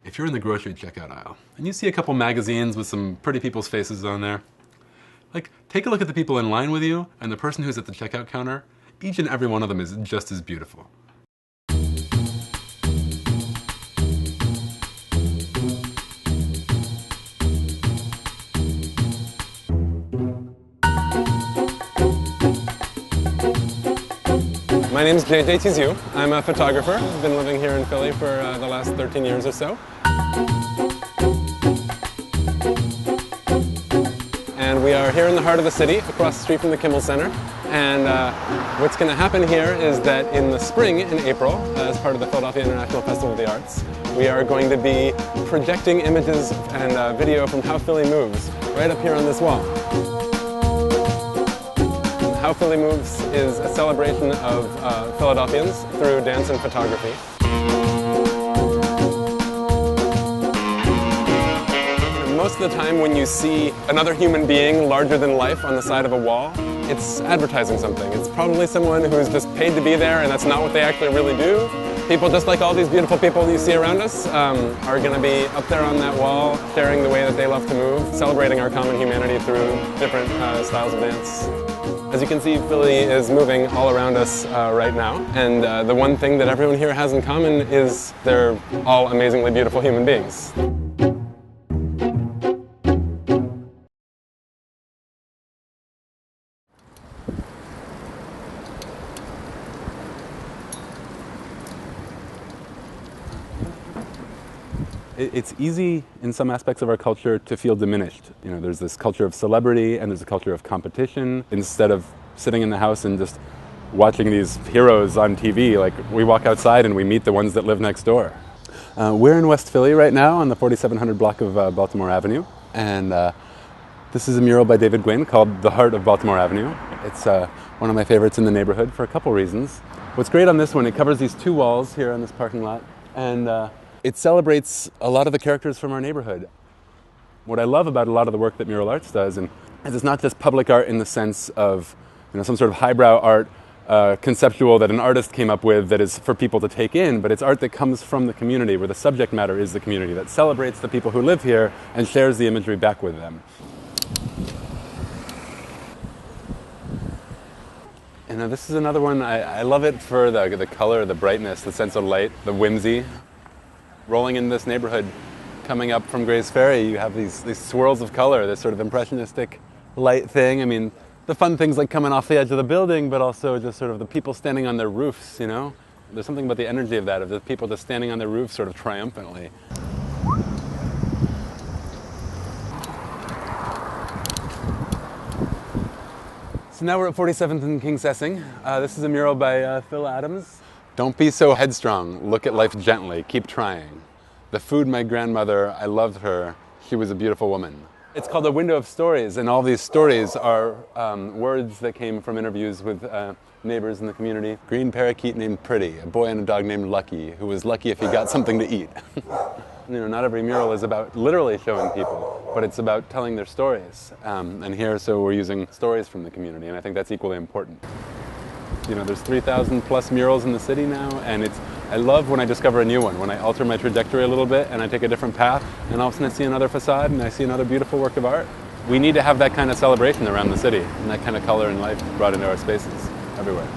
If you're in the grocery checkout aisle and you see a couple magazines with some pretty people's faces on there, like, take a look at the people in line with you and the person who's at the checkout counter. Each and every one of them is just as beautiful. My name is Tiziou. I'm a photographer. I've been living here in Philly for the last 13 years or so. And we are here in the heart of the city, across the street from the Kimmel Center. And what's going to happen here is that in the spring, in April, as part of the Philadelphia International Festival of the Arts, we are going to be projecting images and video from How Philly Moves right up here on this wall. How Philly Moves is a celebration of Philadelphians through dance and photography. Most of the time when you see another human being larger than life on the side of a wall, it's advertising something. It's probably someone who's just paid to be there, and that's not what they actually really do. People just like all these beautiful people you see around us are going to be up there on that wall, sharing the way that they love to move, celebrating our common humanity through different styles of dance. As you can see, Philly is moving all around us right now, and the one thing that everyone here has in common is they're all amazingly beautiful human beings. It's easy in some aspects of our culture to feel diminished. You know, there's this culture of celebrity and there's a culture of competition. Instead of sitting in the house and just watching these heroes on TV, like, we walk outside and we meet the ones that live next door. We're in West Philly right now on the 4700 block of Baltimore Avenue, and this is a mural by David Gwynn called The Heart of Baltimore Avenue. It's one of my favorites in the neighborhood for a couple reasons. What's great on this one, it covers these two walls here on this parking lot, and it celebrates a lot of the characters from our neighborhood. What I love about a lot of the work that Mural Arts does is it's not just public art in the sense of, you know, some sort of highbrow art, conceptual that an artist came up with that is for people to take in, but it's art that comes from the community, where the subject matter is the community, that celebrates the people who live here and shares the imagery back with them. And this is another one, I love it for the color, the brightness, the sense of light, the whimsy. Rolling in this neighborhood, coming up from Gray's Ferry, you have these swirls of color, this sort of impressionistic light thing. I mean, the fun things like coming off the edge of the building, but also just sort of the people standing on their roofs, you know? There's something about the energy of that, of the people just standing on their roofs sort of triumphantly. So now we're at 47th and King Sessing. This is a mural by Phil Adams. Don't be so headstrong, look at life gently, keep trying. The food my grandmother, I loved her, she was a beautiful woman. It's called A Window of Stories, and all these stories are words that came from interviews with neighbors in the community. Green parakeet named Pretty, a boy and a dog named Lucky, who was lucky if he got something to eat. You know, not every mural is about literally showing people, but it's about telling their stories. And here, so we're using stories from the community, and I think that's equally important. You know, there's 3,000 plus murals in the city now, and I love when I discover a new one, when I alter my trajectory a little bit and I take a different path, and all of a sudden I see another facade and I see another beautiful work of art. We need to have that kind of celebration around the city, and that kind of color and life brought into our spaces everywhere.